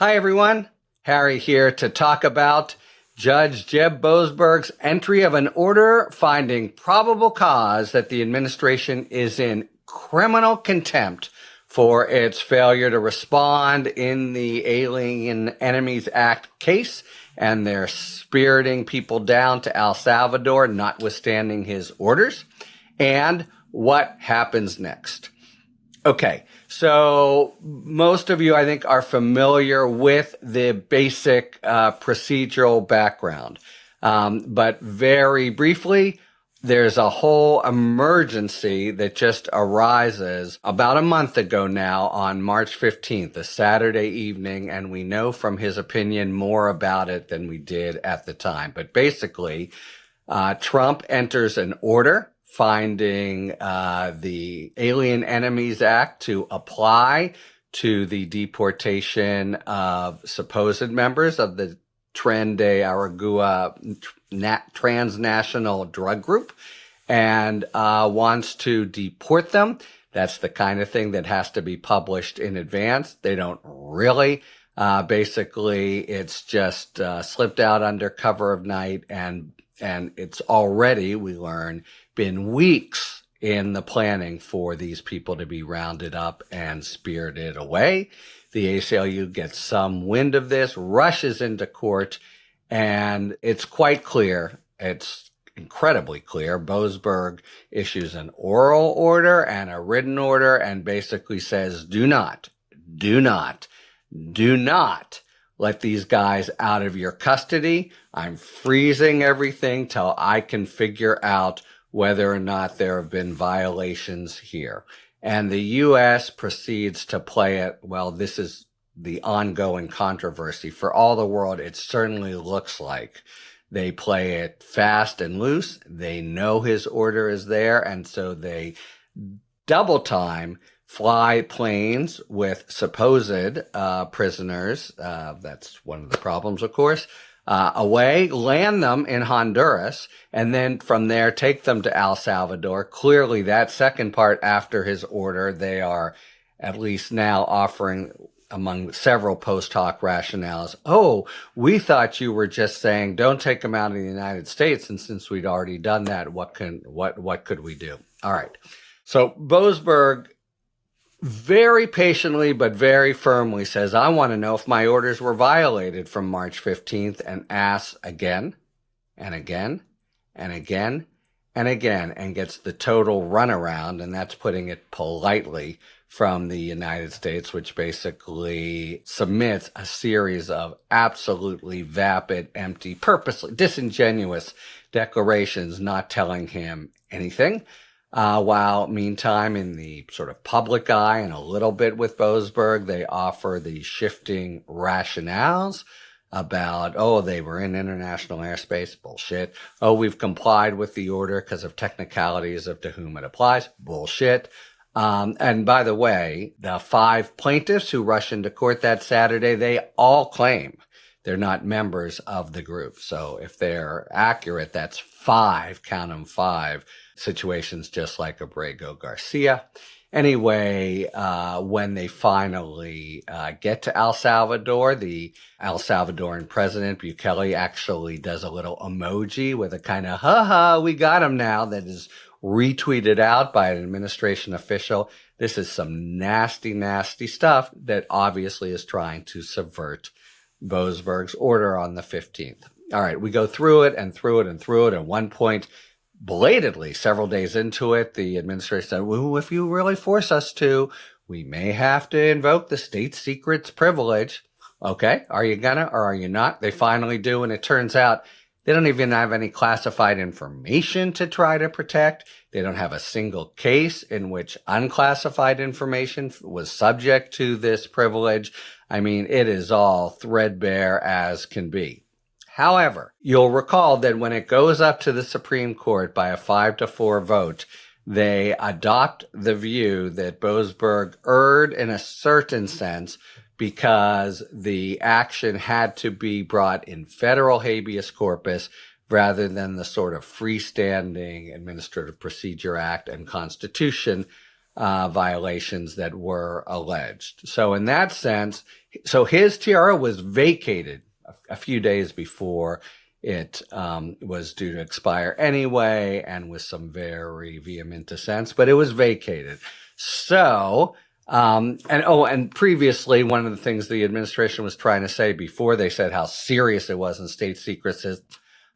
Hi, everyone. Harry here to talk about Judge Jeb Boesberg's entry of an order finding probable cause that the administration is in criminal contempt for its failure to respond in the Alien Enemies Act case, and they're spiriting people down to El Salvador, notwithstanding his orders. And what happens next? Okay, so most of you, I think, are familiar with the basic procedural background. But very briefly, there's a whole emergency that just arises about a month ago now on March 15th, a Saturday evening, and we know from his opinion more about it than we did at the time. But basically, Trump enters an order finding the Alien Enemies Act to apply to the deportation of supposed members of the Tren de Aragua transnational drug group and wants to deport them. That's the kind of thing that has to be published in advance. They don't really. Basically, it's just slipped out under cover of night, and it's already, we learn, been weeks in the planning for these people to be rounded up and spirited away. The ACLU gets some wind of this, rushes into court, and it's quite clear, it's incredibly clear. Boesberg issues an oral order and a written order and basically says, do not let these guys out of your custody. I'm freezing everything till I can figure out whether or not there have been violations here. And the U.S. proceeds to play it, well, this is the ongoing controversy. For all the world, it certainly looks like they play it fast and loose. They know his order is there, and so they double time fly planes with supposed prisoners. That's one of the problems, of course. Away, land them in Honduras, and then from there take them to El Salvador. Clearly, that second part after his order, they are at least now offering, among several post hoc rationales, oh, we thought you were just saying don't take them out of the United States, and since we'd already done that, what could we do? All right. So Boesberg very patiently but very firmly says, I want to know if my orders were violated from March 15th, and asks again and again and again and again, and gets the total runaround, and that's putting it politely, from the United States, which basically submits a series of absolutely vapid, empty, purposely disingenuous declarations not telling him anything. While meantime, in the sort of public eye and a little bit with Boesberg, they offer the shifting rationales about, oh, they were in international airspace. Bullshit. Oh, we've complied with the order because of technicalities of to whom it applies. Bullshit. And by the way, the 5 plaintiffs who rushed into court that Saturday, they all claim they're not members of the group. So if they're accurate, that's 5, count them 5, situations just like Abrego Garcia. Anyway, when they finally get to El Salvador, the El Salvadoran president, Bukele, actually does a little emoji with a kind of, ha, we got him now, that is retweeted out by an administration official. This is some nasty, nasty stuff that obviously is trying to subvert Boesberg's order on the 15th. All right, we go through it and through it and through it. At one point, belatedly, several days into it, the administration said, well, if you really force us to, we may have to invoke the state secrets privilege. Okay, are you gonna or are you not? They finally do, and it turns out they don't even have any classified information to try to protect. They don't have a single case in which unclassified information was subject to this privilege. I mean, it is all threadbare as can be. However, you'll recall that when it goes up to the Supreme Court by a 5-4 vote, they adopt the view that Boesberg erred in a certain sense because the action had to be brought in federal habeas corpus rather than the sort of freestanding Administrative Procedure Act and Constitution violations that were alleged. So in that sense, So his TRO was vacated a few days before it was due to expire anyway, and with some very vehement dissents, but it was vacated. So, and previously, one of the things the administration was trying to say before they said how serious it was in state secrets is,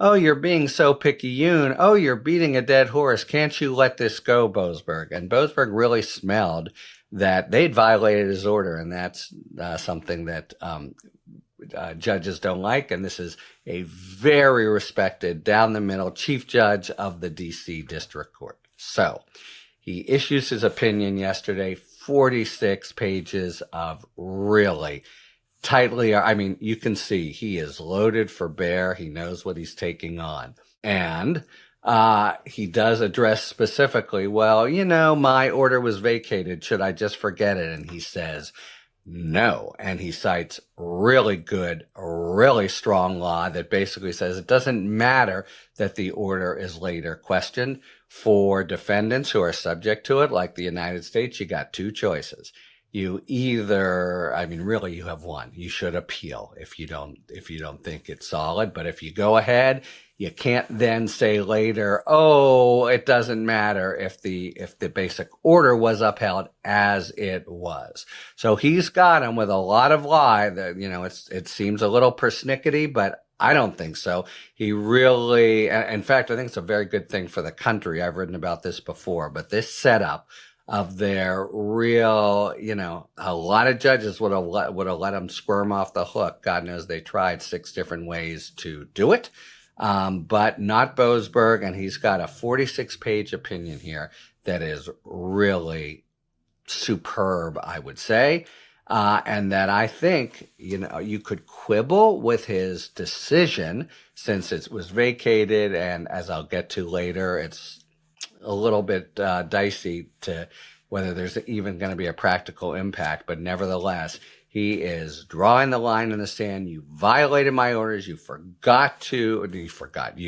oh, you're being so picayune. Oh, you're beating a dead horse. Can't you let this go, Boesberg? And Boesberg really smelled that they'd violated his order, and that's something that judges don't like. And this is a very respected, down the middle chief judge of the D.C. District Court. So he issues his opinion yesterday, 46 pages of really tightly, I mean, you can see he is loaded for bear. He knows what he's taking on. And he does address specifically, well, my order was vacated. Should I just forget it? And he says, no. And he cites really good, really strong law that basically says it doesn't matter that the order is later questioned. For defendants who are subject to it, like the United States, you got two choices. You either, really you have one. You should appeal if you don't think it's solid. But if you go ahead, you can't then say later, oh, it doesn't matter if the basic order was upheld as it was. So he's got him with a lot of lie that, it seems a little persnickety, but I don't think so. He really, in fact, I think it's a very good thing for the country. I've written about this before, but this setup of their real, a lot of judges would have let them squirm off the hook. God knows they tried 6 different ways to do it, but not Boesberg. And he's got a 46-page opinion here that is really superb, I would say. And that I think, you could quibble with his decision since it was vacated. And as I'll get to later, it's a little bit dicey to whether there's even going to be a practical impact. But nevertheless, he is drawing the line in the sand. You violated my orders. You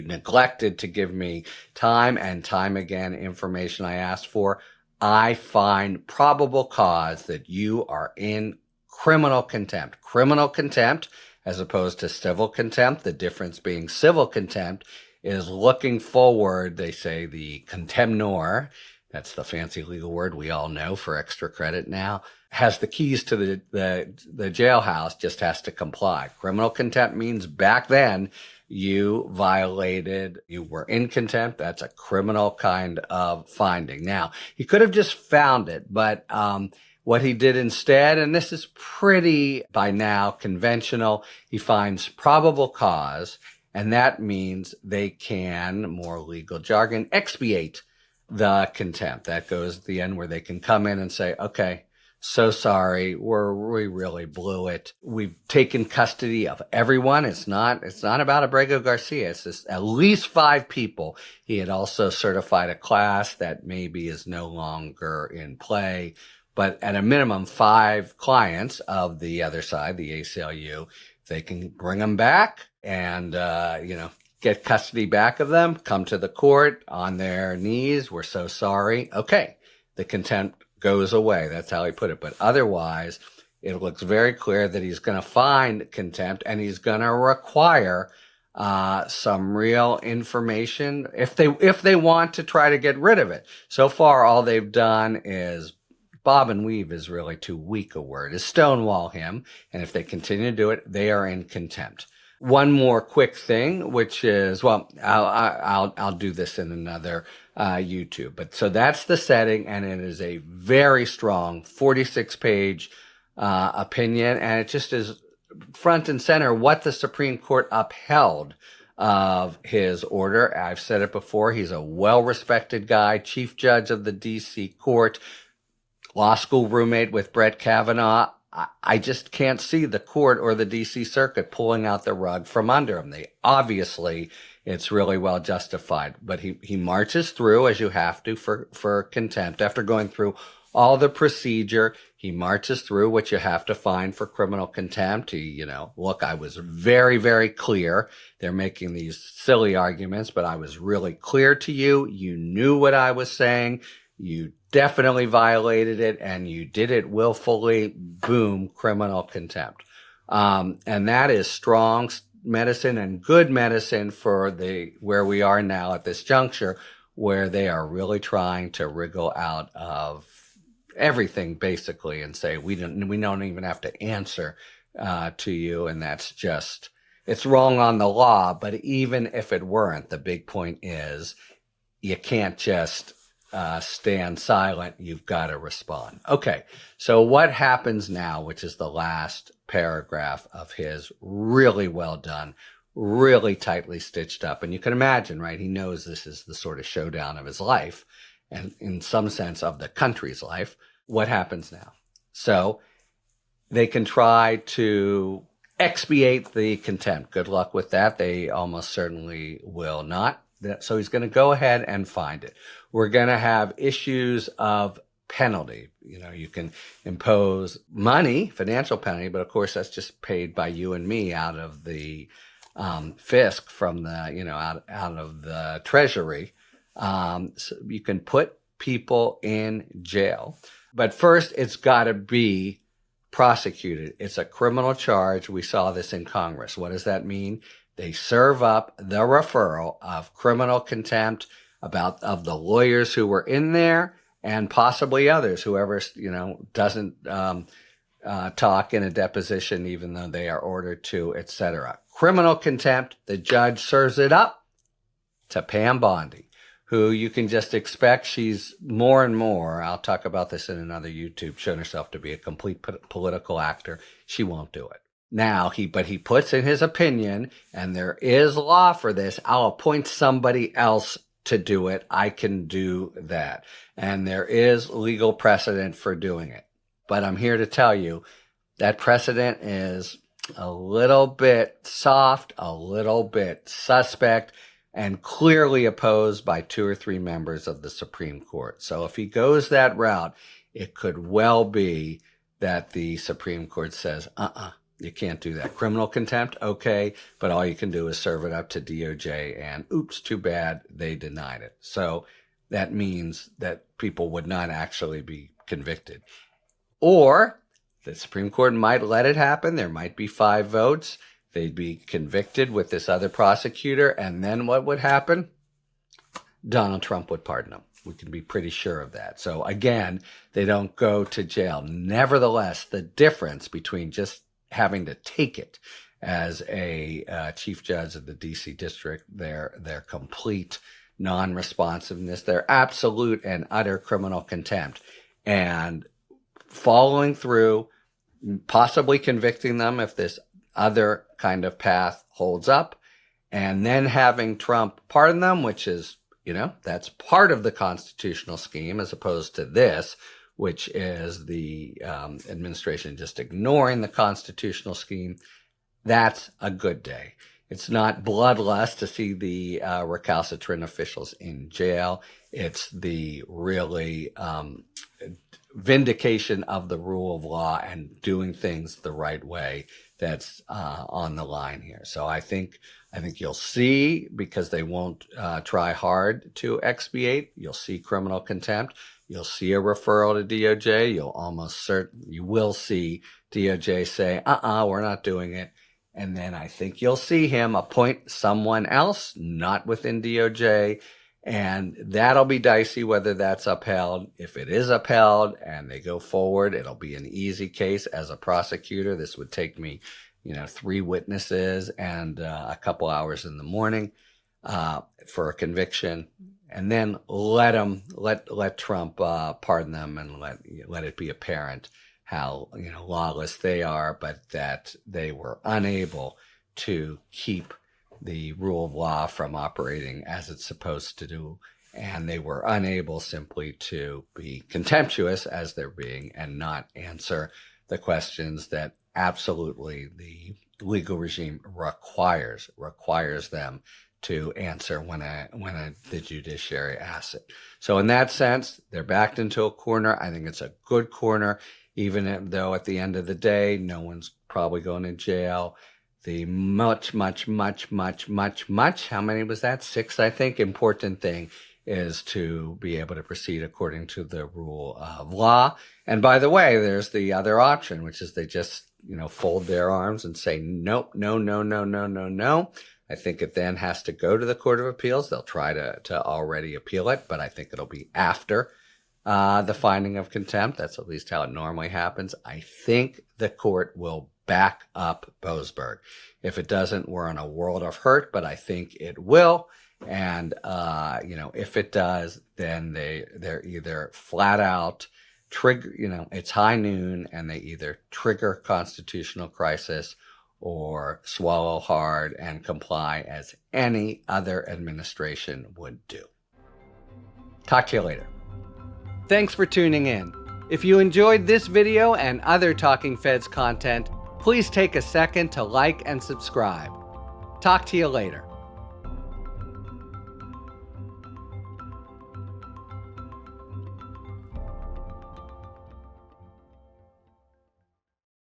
neglected to give me time and time again information I asked for. I find probable cause that you are in criminal contempt. Criminal contempt as opposed to civil contempt. The difference being civil contempt is looking forward. They say the contemnor, that's the fancy legal word we all know for extra credit now, has the keys to the jailhouse, just has to comply. Criminal contempt means back then you were in contempt. That's a criminal kind of finding. Now, he could have just found it, but what he did instead, and this is pretty by now conventional, he finds probable cause, and that means they can, more legal jargon, expiate the contempt. That goes at the end where they can come in and say, okay, so sorry, we really blew it. We've taken custody of everyone. It's not about Abrego Garcia. It's just at least 5 people. He had also certified a class that maybe is no longer in play, but at a minimum 5 clients of the other side, the ACLU, they can bring them back and, get custody back of them, come to the court on their knees. We're so sorry. Okay. The contempt goes away. That's how he put it. But otherwise, it looks very clear that he's going to find contempt and he's going to require some real information if they want to try to get rid of it. So far, all they've done is bob and weave is really too weak a word, is stonewall him. And if they continue to do it, they are in contempt. One more quick thing, which is, well, I'll do this in another YouTube. But so that's the setting, and it is a very strong 46-page opinion, and it just is front and center what the Supreme Court upheld of his order. I've said it before. He's a well-respected guy, chief judge of the D.C. Court, law school roommate with Brett Kavanaugh. I just can't see the court or the D.C. Circuit pulling out the rug from under him. Obviously, it's really well justified. But he marches through, as you have to for contempt. After going through all the procedure, he marches through what you have to find for criminal contempt. Look, I was very, very clear. They're making these silly arguments, but I was really clear to you. You knew what I was saying. You definitely violated it, and you did it willfully. Boom, criminal contempt. And that is strong medicine and good medicine for where we are now at this juncture, where they are really trying to wriggle out of everything basically and say we don't even have to answer to you, and that's just, it's wrong on the law. But even if it weren't, the big point is you can't just stand silent. You've got to respond. Okay, so what happens now, which is the last paragraph of his, really well done, really tightly stitched up. And you can imagine, right? He knows this is the sort of showdown of his life, and in some sense of the country's life. What happens now? So they can try to expiate the contempt. Good luck with that. They almost certainly will not. So he's going to go ahead and find it. We're going to have issues of penalty. You know, you can impose money, financial penalty, but of course that's just paid by you and me out of the fisc, from the, you know, out of the treasury. So you can put people in jail. But first, it's got to be prosecuted. It's a criminal charge. We saw this in Congress. What does that mean? They serve up the referral of criminal contempt of the lawyers who were in there, and possibly others, whoever, you know, doesn't talk in a deposition, even though they are ordered to, etc. Criminal contempt, the judge serves it up to Pam Bondi, who you can just expect, she's more and more, I'll talk about this in another YouTube, shown herself to be a complete political actor. She won't do it. Now, but he puts in his opinion, and there is law for this, I'll appoint somebody else to do it. I can do that. And there is legal precedent for doing it. But I'm here to tell you that precedent is a little bit soft, a little bit suspect, and clearly opposed by 2 or 3 members of the Supreme Court. So if he goes that route, it could well be that the Supreme Court says, you can't do that. Criminal contempt, okay, but all you can do is serve it up to DOJ, and oops, too bad, they denied it. So that means that people would not actually be convicted. Or the Supreme Court might let it happen. There might be 5 votes. They'd be convicted with this other prosecutor, and then what would happen? Donald Trump would pardon them. We can be pretty sure of that. So again, they don't go to jail. Nevertheless, the difference between just having to take it as a chief judge of the D.C. district, their complete non-responsiveness, their absolute and utter criminal contempt, and following through, possibly convicting them if this other kind of path holds up, and then having Trump pardon them, which is, you know, that's part of the constitutional scheme, as opposed to this, which is the administration just ignoring the constitutional scheme. That's a good day. It's not bloodlust to see the recalcitrant officials in jail. It's the really vindication of the rule of law and doing things the right way that's on the line here. So I think you'll see, because they won't try hard to expiate, you'll see criminal contempt. You'll see a referral to DOJ. You will see DOJ say, we're not doing it. And then I think you'll see him appoint someone else, not within DOJ. And that'll be dicey whether that's upheld. If it is upheld and they go forward, it'll be an easy case. As a prosecutor, this would take me, 3 witnesses and a couple hours in the morning for a conviction. And then let Trump pardon them, and let it be apparent how lawless they are, but that they were unable to keep the rule of law from operating as it's supposed to do, and they were unable simply to be contemptuous as they're being and not answer the questions that absolutely the legal regime requires them to answer when the judiciary asks it. So in that sense, they're backed into a corner. I think it's a good corner, even though at the end of the day, no one's probably going to jail. The much, how many was that? 6, I think, important thing is to be able to proceed according to the rule of law. And by the way, there's the other option, which is they just, fold their arms and say, nope, no, no, no, no, no, no. I think it then has to go to the Court of Appeals. They'll try to already appeal it, but I think it'll be after the finding of contempt. That's at least how it normally happens. I think the court will back up Boesberg. If it doesn't, we're in a world of hurt, but I think it will. And, if it does, then they're either flat out trigger, it's high noon and they either trigger constitutional crisis or swallow hard and comply as any other administration would do. Talk to you later. Thanks for tuning in. If you enjoyed this video and other Talking Feds content, please take a second to like and subscribe. Talk to you later.